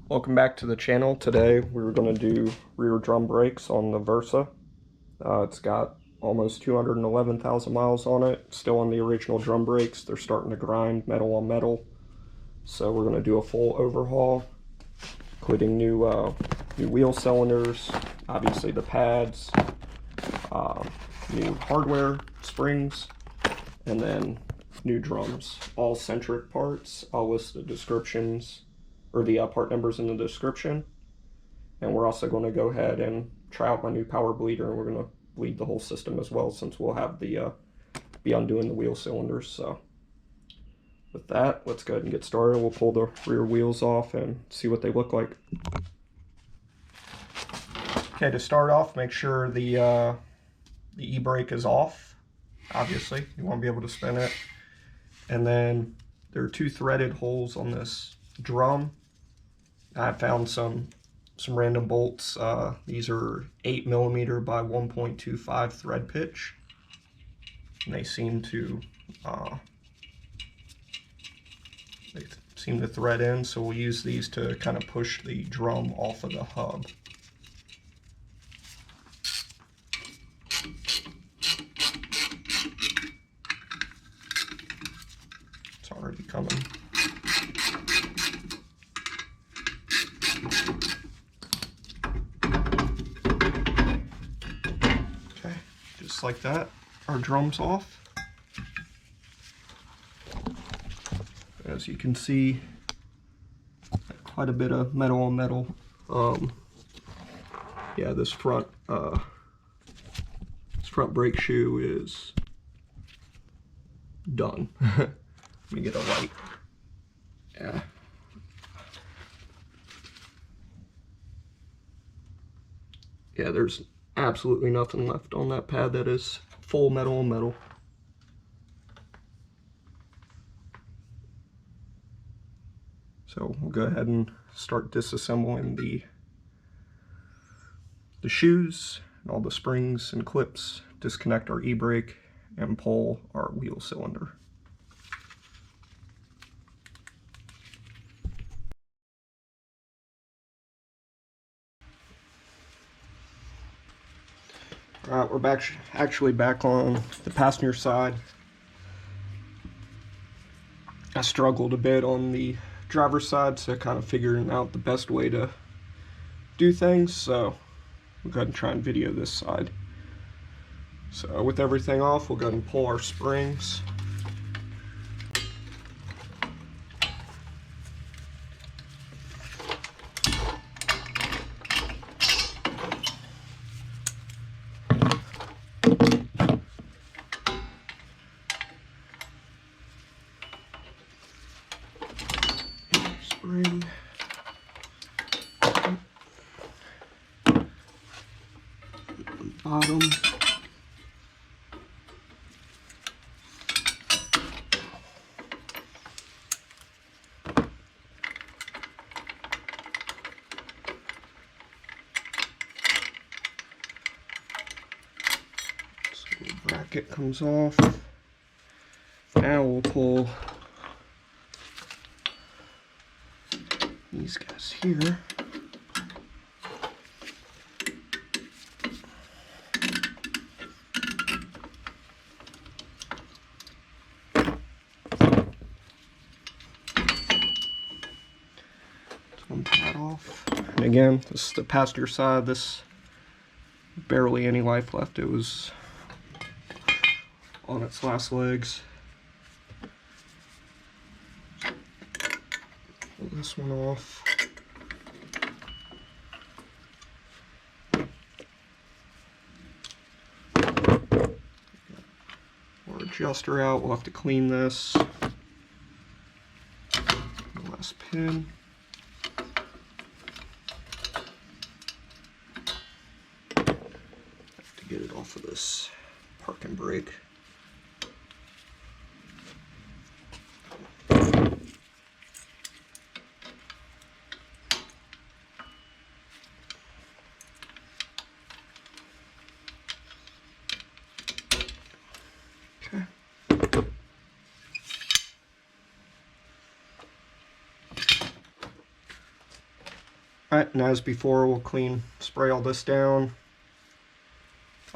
Welcome back to the channel. Today we're going to do rear drum brakes on the Versa. It's got almost 211,000 miles on it. Still on the original drum brakes. They're starting to grind metal on metal. So we're going to do a full overhaul, including new wheel cylinders, obviously the pads, new hardware, springs, and then new drums. All Centric parts. I'll list the descriptions or the part numbers in the description. And we're also going to go ahead and try out my new power bleeder, and we're going to bleed the whole system as well, since we'll have the be undoing the wheel cylinders. So with that, let's go ahead and get started. We'll pull the rear wheels off and see what they look like. Okay, to start off, make sure the e-brake is off. Obviously, you want to be able to spin it. And then there are two threaded holes on this drum. I found some random bolts. These are 8mm by 1.25 thread pitch, and they seem to thread in. So we'll use these to kind of push the drum off of the hub. It's already coming. Just like that, our drum's off. As you can see, quite a bit of metal on metal. Yeah, this front brake shoe is done. Let me get a light. Yeah. Yeah, there's absolutely nothing left on that pad. That is full metal on metal. So we'll go ahead and start disassembling the shoes and all the springs and clips, disconnect our e-brake, and pull our wheel cylinder. Alright, we're actually back on the passenger side. I struggled a bit on the driver's side, so kind of figuring out the best way to do things, so we'll go ahead and try and video this side. So with everything off, we'll go ahead and pull our springs. Spring. Bottom. So the bracket comes off. Now we'll pull these guys here. One pad off. And again, this is the passenger side. This barely any life left. It was on its last legs. Pull this one off. Our adjuster out. We'll have to clean this. The last pin. Have to get it off of this parking brake. Okay. Alright, and as before, we'll spray all this down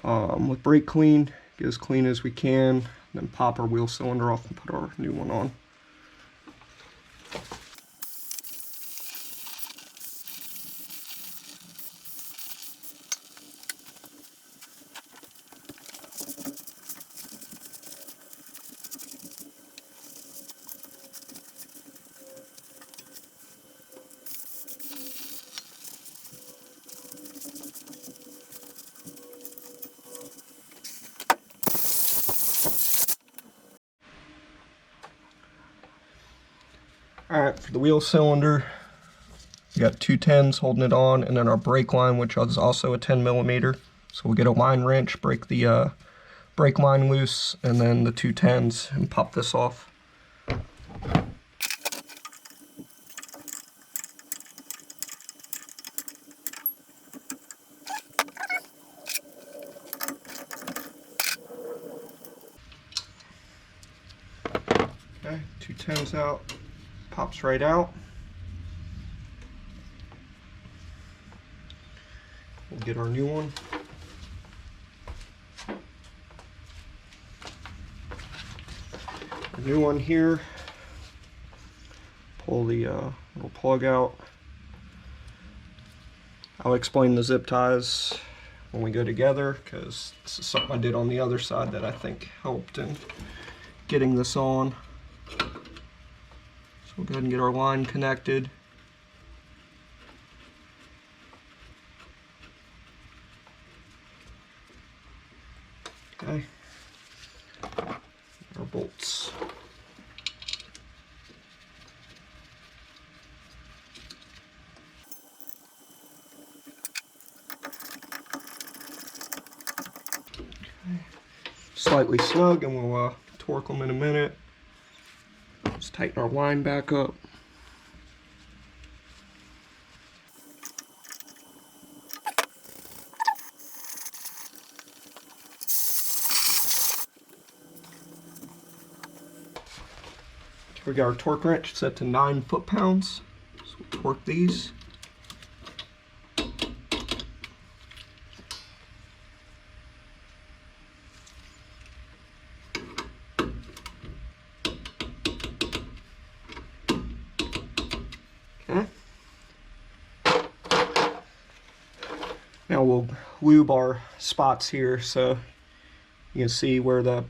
with brake clean, get as clean as we can, then pop our wheel cylinder off and put our new one on. Alright, for the wheel cylinder, we got 210s holding it on, and then our brake line, which is also a 10mm. So we'll get a line wrench, break the brake line loose, and then the 210s, and pop this off. Okay, 210s out, pops right out. We'll get our new one. Our new one here. Pull the little plug out. I'll explain the zip ties when we go together, because this is something I did on the other side that I think helped in getting this on. So we'll go ahead and get our line connected. Okay. Our bolts. Slightly snug, and we'll torque them in a minute. Let's tighten our line back up. We got our torque wrench set to 9 foot-pounds. So we'll torque these. Okay. Now we'll lube our spots here so you can see where the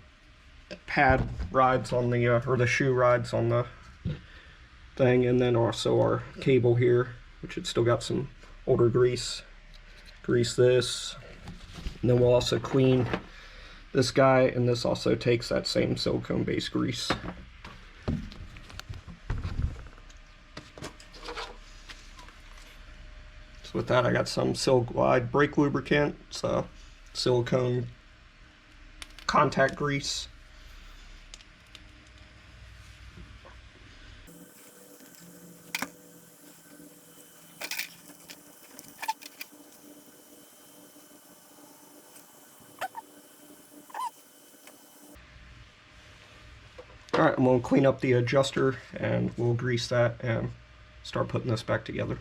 pad rides on the or the shoe rides on the thing, and then also our cable here, which had still got some older grease. Grease this, and then we'll also clean this guy, and this also takes that same silicone based grease. So with that, I got some Sil-Glide brake lubricant. It's silicone contact grease. Alright, I'm going to clean up the adjuster, and we'll grease that and start putting this back together.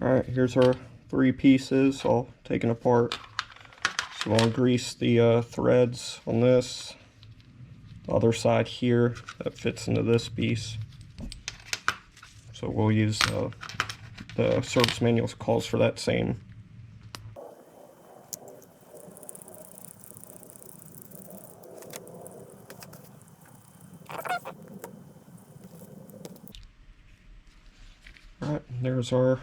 Alright, here's our 3 pieces all taken apart. So I'll grease the threads on this. The other side here that fits into this piece. So we'll use the service manual calls for that same. Alright, there's our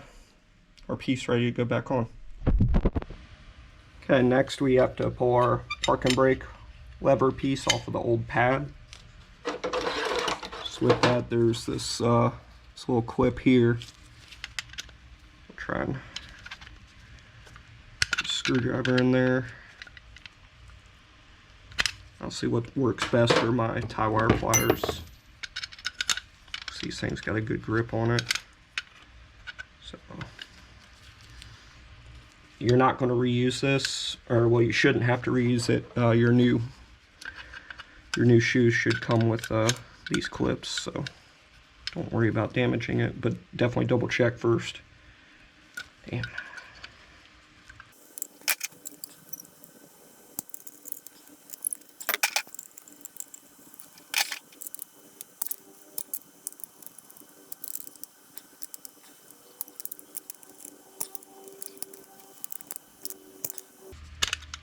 piece ready to go back on. Okay, next we have to pull our park and brake lever piece off of the old pad. So with that, there's this little clip here. I'll try and put a screwdriver in there. I'll see what works best for my tie wire pliers. These things got a good grip on it. So you're not going to reuse this, or well, you shouldn't have to reuse it. Your new shoes should come with these clips. So don't worry about damaging it, but definitely double check first. Damn.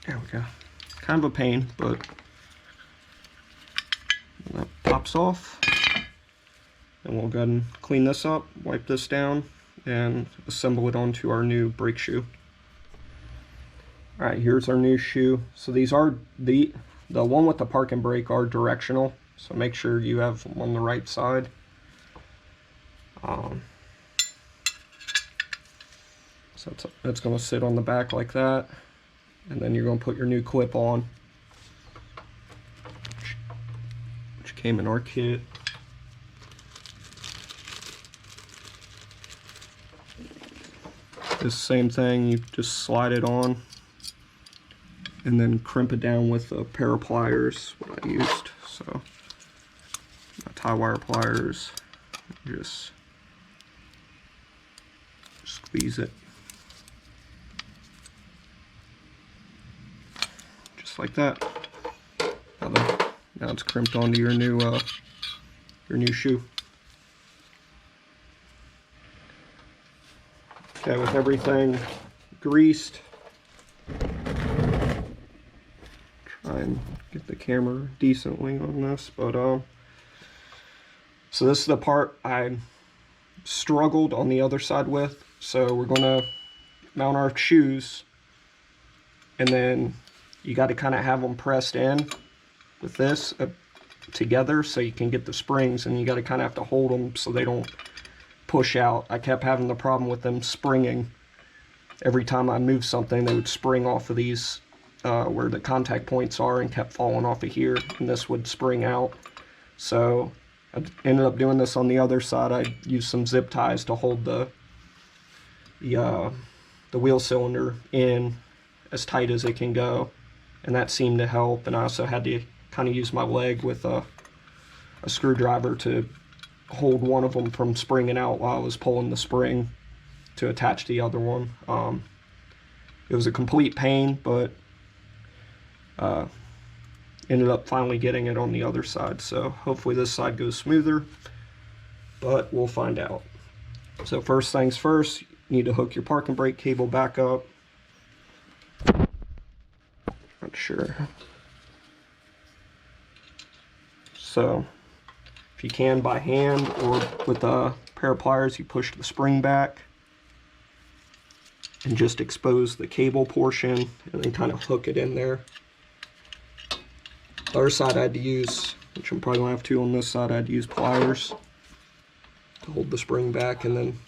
There we go. Kind of a pain, but that pops off. And we'll go ahead and clean this up, wipe this down, and assemble it onto our new brake shoe. Alright, here's our new shoe. So these are, the one with the park and brake are directional, so make sure you have them on the right side. So it's going to sit on the back like that, and then you're going to put your new clip on, which came in our kit. This same thing, you just slide it on and then crimp it down with a pair of pliers, what I used. So my tie wire pliers, just squeeze it just like that. Now it's crimped onto your new shoe. Okay, with everything greased, try and get the camera decently on this, but so this is the part I struggled on the other side with. So we're gonna mount our shoes, and then you got to kind of have them pressed in with this together so you can get the springs, and you got to kind of have to hold them so they don't push out. I kept having the problem with them springing. Every time I moved something, they would spring off of these where the contact points are, and kept falling off of here, and this would spring out. So I ended up doing this on the other side. I used some zip ties to hold the wheel cylinder in as tight as it can go, and that seemed to help. And I also had to kind of use my leg with a screwdriver to hold one of them from springing out while I was pulling the spring to attach the other one. It was a complete pain, but ended up finally getting it on the other side. So hopefully this side goes smoother, but we'll find out. So first things first, you need to hook your park and brake cable back up. Not sure. So if you can by hand or with a pair of pliers, you push the spring back and just expose the cable portion, and then kind of hook it in there. The other side I had to use, which I'm probably going to have to on this side, I had to use pliers to hold the spring back, and then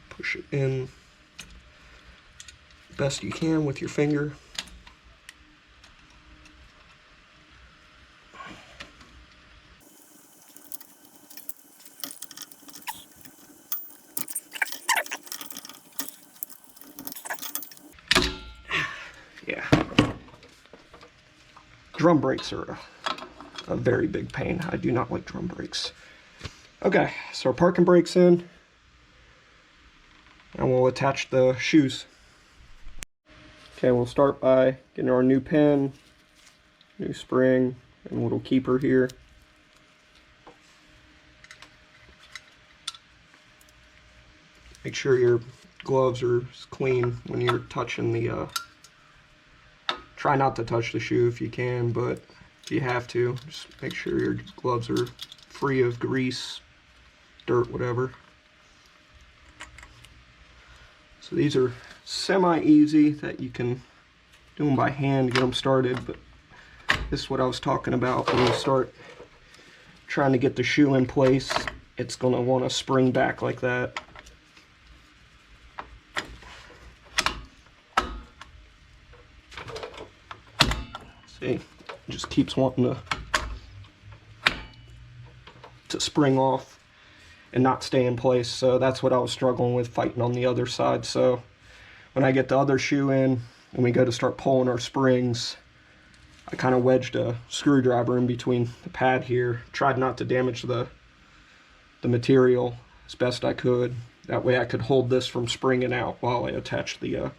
push it in best you can with your finger. Yeah. Drum brakes are a very big pain. I do not like drum brakes. Okay, so our parking brake's in, and we'll attach the shoes. Okay, we'll start by getting our new pin, new spring, and a little keeper here. Make sure your gloves are clean when you're touching the try not to touch the shoe if you can, but if you have to, just make sure your gloves are free of grease, dirt, whatever. So these are semi-easy that you can do them by hand to get them started, but this is what I was talking about. When you start trying to get the shoe in place, it's going to want to spring back like that. See, it just keeps wanting to spring off and not stay in place. So that's what I was struggling with fighting on the other side. So when I get the other shoe in and we go to start pulling our springs, I kind of wedged a screwdriver in between the pad here. Tried not to damage the material as best I could. That way I could hold this from springing out while I attach the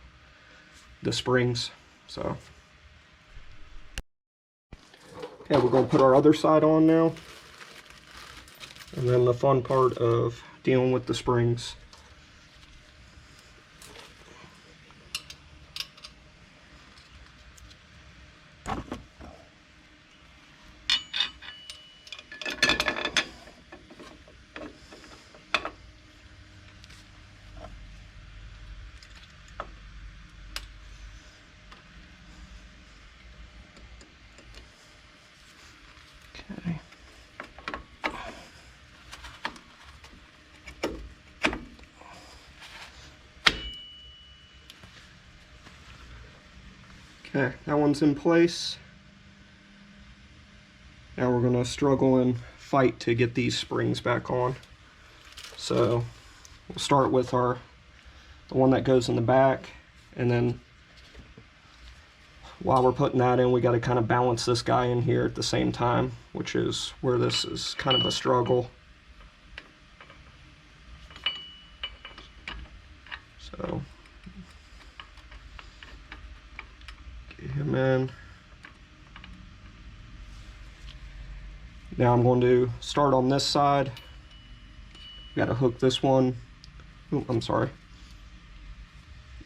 springs. So, okay, we're going to put our other side on now. And then the fun part of dealing with the springs. Okay. Okay, that one's in place. Now we're gonna struggle and fight to get these springs back on. So we'll start with the one that goes in the back, and then while we're putting that in, we got to kind of balance this guy in here at the same time, which is where this is kind of a struggle. So get him in. Now I'm going to start on this side. Got to hook this one. Oh, I'm sorry.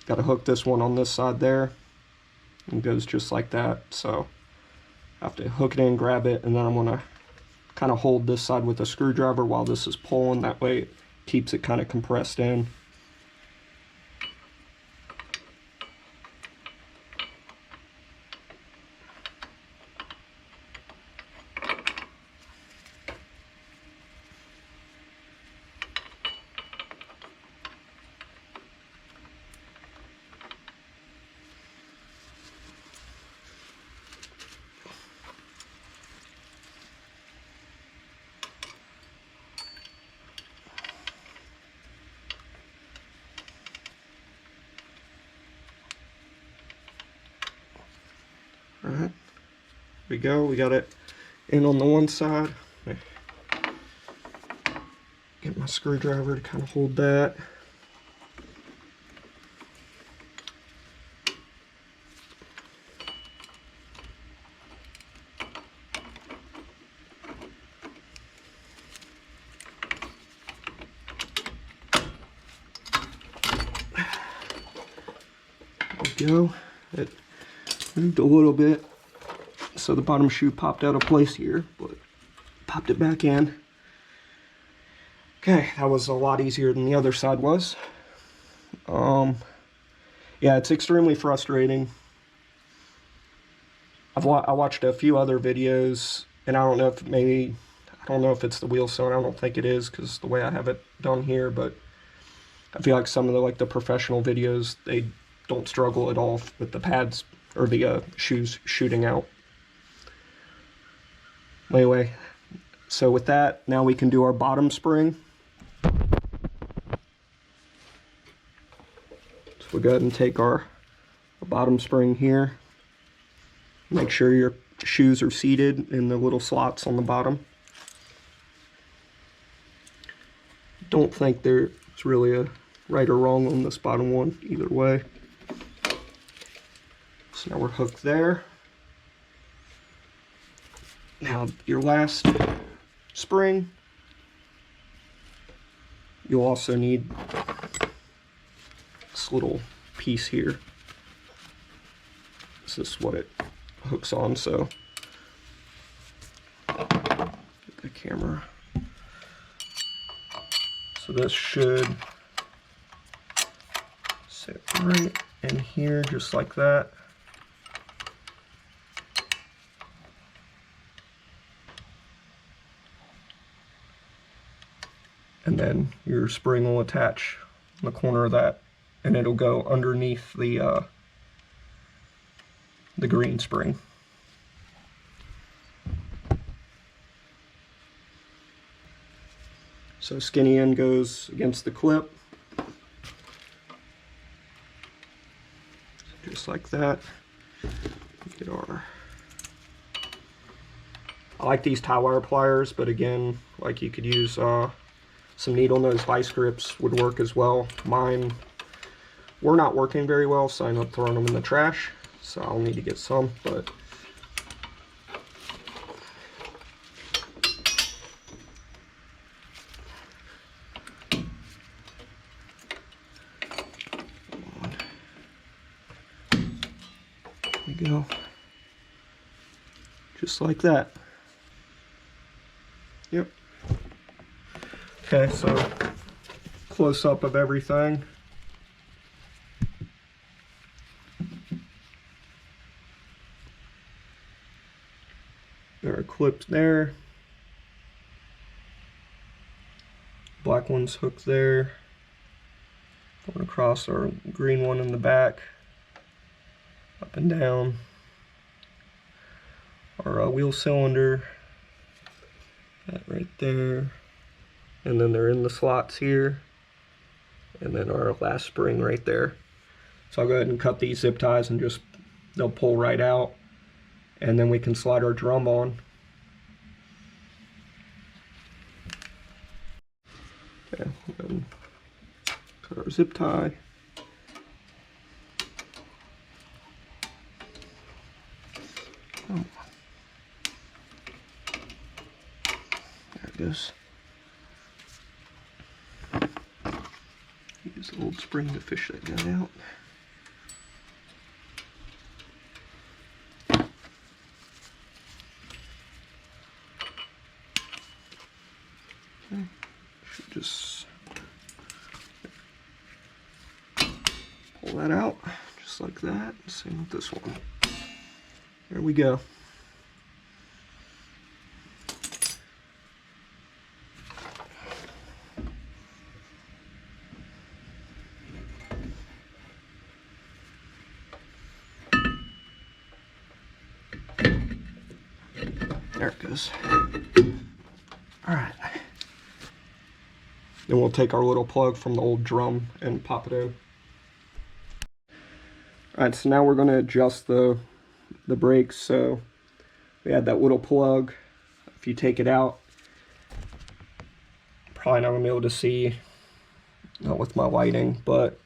Got to hook this one on this side there. And it goes just like that. So I have to hook it in, grab it, and then I'm going to kind of hold this side with a screwdriver while this is pulling. That way it keeps it kind of compressed in. Alright, here we go. We got it in on the one side. Get my screwdriver to kind of hold that. There we go. It moved a little bit, so the bottom shoe popped out of place here, but popped it back in. Okay, that was a lot easier than the other side was. Yeah, it's extremely frustrating. I watched a few other videos, and I don't know if it's the wheel sewn. I don't think it is, because the way I have it done here, but I feel like some of the professional videos, they don't struggle at all with the pads or the shoes shooting out. Anyway, so with that, now we can do our bottom spring. So we'll go ahead and take our bottom spring here. Make sure your shoes are seated in the little slots on the bottom. Don't think there's really a right or wrong on this bottom one, either way. So now we're hooked there. Now your last spring, you'll also need this little piece here. This is what it hooks on, so get the camera. So this should sit right in here, just like that. And then your spring will attach in the corner of that, and it'll go underneath the green spring. So skinny end goes against the clip, just like that. Get our I like these tie wire pliers, but again, like you could use some needle nose vice grips would work as well. Mine were not working very well, so I ended up throwing them in the trash. So I'll need to get some, but there we go. Just like that. Yep. Okay, so close up of everything. There are clips there. Black one's hooked there. Going across our green one in the back. Up and down. Our wheel cylinder. That right there. And then they're in the slots here. And then our last spring right there. So I'll go ahead and cut these zip ties and just, they'll pull right out. And then we can slide our drum on. Okay, and cut our zip tie. Oh. There it goes. Use the old spring to fish that guy out. Okay. Should just pull that out, just like that. Same with this one. There we go. There it goes. All right. Then we'll take our little plug from the old drum and pop it in. All right, so now we're going to adjust the brakes. So we had that little plug. If you take it out, probably not going to be able to see, not with my lighting, but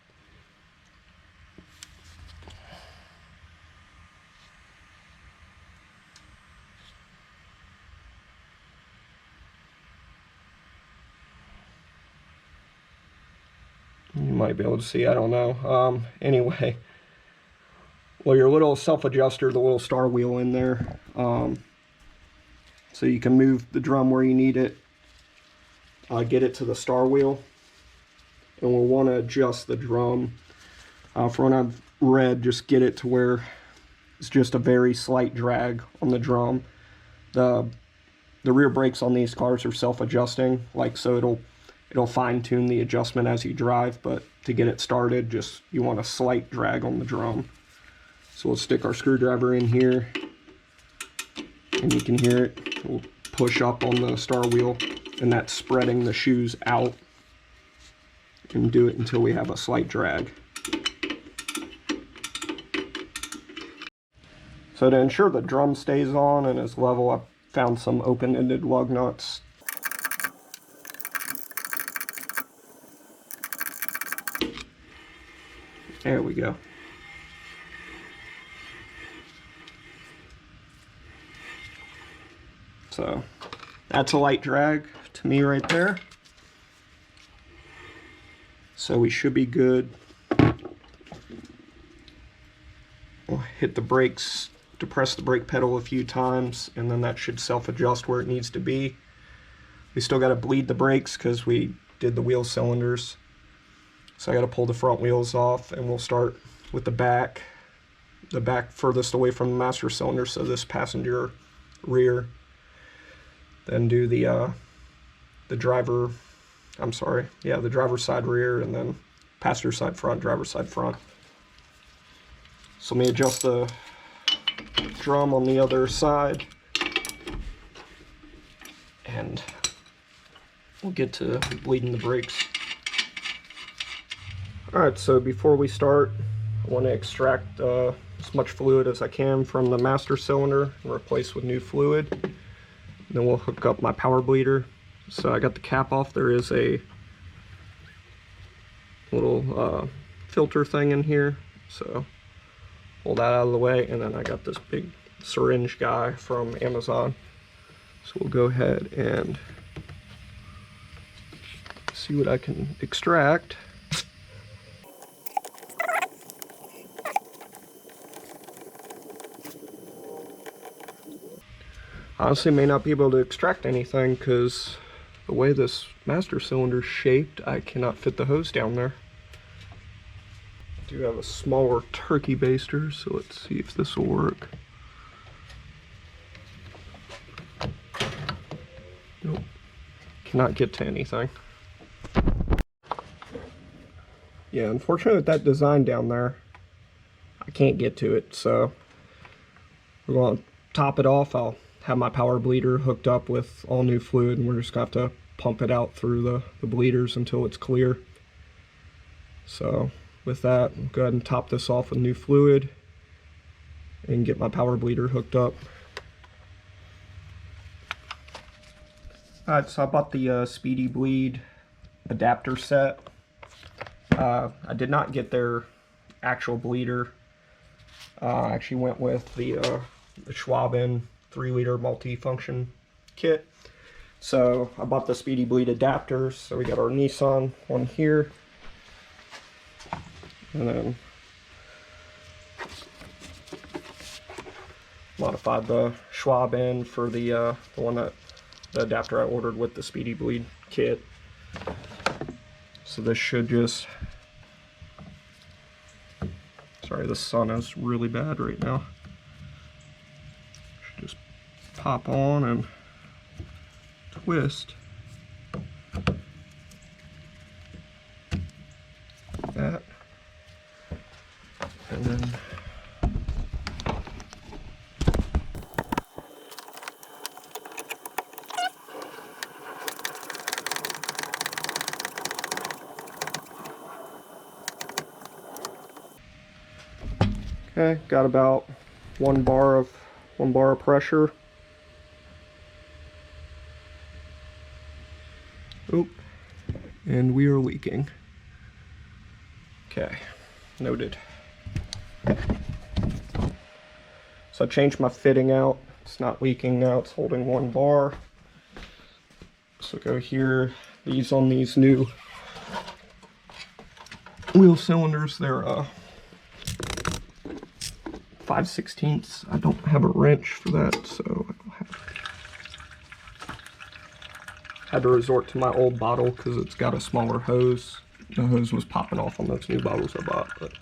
you might be able to see, I don't know. Anyway, well, your little self-adjuster, the little star wheel in there, so you can move the drum where you need it, get it to the star wheel, and we'll want to adjust the drum. For when I've read, just get it to where it's just a very slight drag on the drum. The rear brakes on these cars are self-adjusting, like, so it'll fine-tune the adjustment as you drive, but to get it started, just you want a slight drag on the drum. So we'll stick our screwdriver in here, and you can hear it. We'll push up on the star wheel, and that's spreading the shoes out, and do it until we have a slight drag. So to ensure the drum stays on and is level, I found some open-ended lug nuts. There we go. So that's a light drag to me right there. So we should be good. We'll hit the brakes, depress the brake pedal a few times, and then that should self-adjust where it needs to be. We still got to bleed the brakes because we did the wheel cylinders. So I got to pull the front wheels off, and we'll start with the back furthest away from the master cylinder, so this passenger rear. Then do the driver, the driver's side rear, and then passenger side front, driver's side front. So let me adjust the drum on the other side, and we'll get to bleeding the brakes. Alright, so before we start, I want to extract as much fluid as I can from the master cylinder and replace with new fluid. Then we'll hook up my power bleeder. So I got the cap off. There is a little filter thing in here. So pull that out of the way, and then I got this big syringe guy from Amazon. So we'll go ahead and see what I can extract. Honestly, may not be able to extract anything because the way this master cylinder is shaped, I cannot fit the hose down there. I do have a smaller turkey baster, so let's see if this will work. Nope, cannot get to anything. Yeah, unfortunately with that design down there, I can't get to it, so we're going to top it off. I'll have my power bleeder hooked up with all new fluid, and we're just going to have to pump it out through the bleeders until it's clear. So with that, I'll go ahead and top this off with new fluid and get my power bleeder hooked up. Alright, so I bought the Speedy Bleed adapter set. I did not get their actual bleeder. I actually went with the Schwab 3-liter multi-function kit. So I bought the Speedy Bleed adapters. So we got our Nissan one here, and then modified the Schwab end for the one that the adapter I ordered with the Speedy Bleed kit. So this should just, sorry, the sun is really bad right now. Should just pop on and twist like that, and then okay, got about one bar of pressure. Oop, and we are leaking. Okay, noted. So I changed my fitting out. It's not leaking now, it's holding 1 bar. So go here, these on these new wheel cylinders, they're 5/16. I don't have a wrench for that, so had to resort to my old bottle because it's got a smaller hose. The hose was popping off on those new bottles I bought, but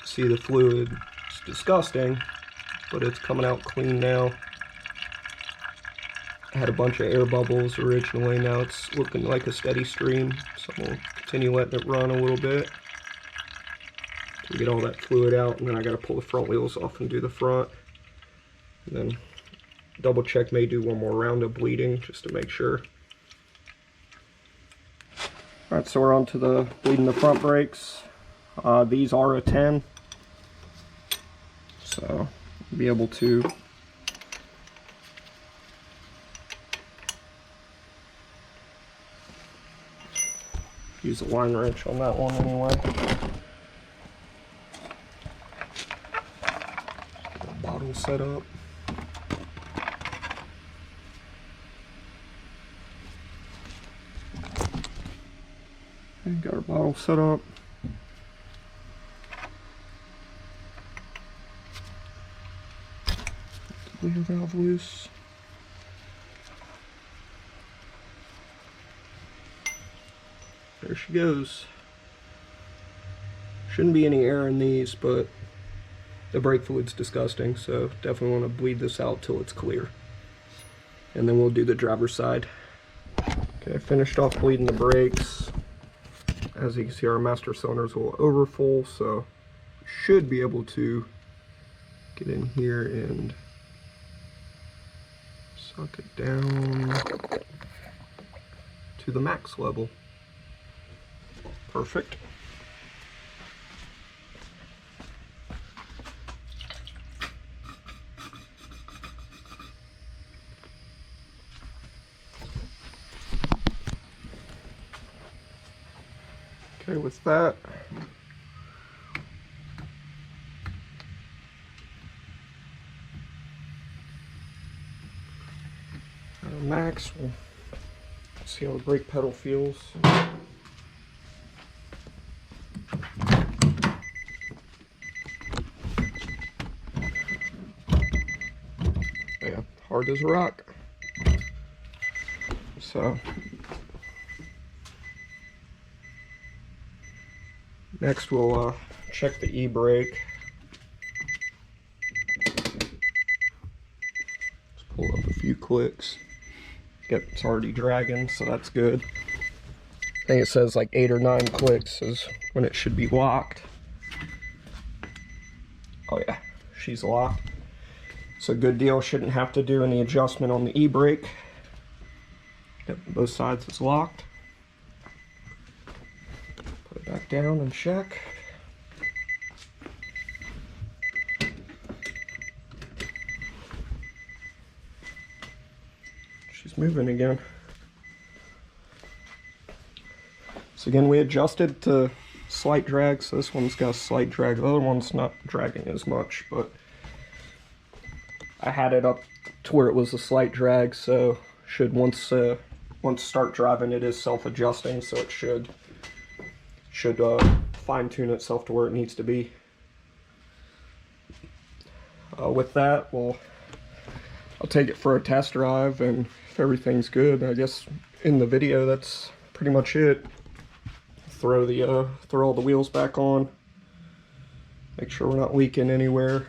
see the fluid, it's disgusting, but it's coming out clean now. I had a bunch of air bubbles originally, now it's looking like a steady stream, so I'm going to continue letting it run a little bit to get all that fluid out, and then I got to pull the front wheels off and do the front, and then double check, may do one more round of bleeding just to make sure. Alright, so we're on to the bleeding the front brakes. These are a 10, so you'll be able to use a line wrench on that one anyway. Get the bottle set up. Okay, got our bottle set up. Bleeder valve loose. There she goes. Shouldn't be any air in these, but the brake fluid's disgusting, so definitely want to bleed this out till it's clear. And then we'll do the driver's side. Okay, finished off bleeding the brakes. As you can see, our master cylinder's a little overfull, so should be able to get in here and suck it down to the max level. Perfect. Okay, with that, max, we'll see how the brake pedal feels. Yeah, hard as a rock. So next we'll check the e-brake. Let's pull up a few clicks. Yep, it's already dragging, so that's good. I think it says like 8 or 9 clicks is when it should be locked. Oh yeah, she's locked. So good deal, shouldn't have to do any adjustment on the e-brake. Yep, both sides is locked. Put it back down and check. She's moving again. So again, we adjusted to slight drag, so this one's got a slight drag. The other one's not dragging as much, but I had it up to where it was a slight drag, so should once start driving, it is self-adjusting, so it should fine-tune itself to where it needs to be. With that, I'll take it for a test drive, and if everything's good, I guess in the video that's pretty much it. Throw all the wheels back on. Make sure we're not leaking anywhere.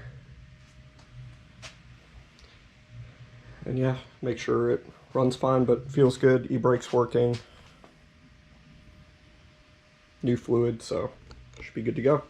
And yeah, make sure it runs fine but feels good. E-brake's working. New fluid, so should be good to go.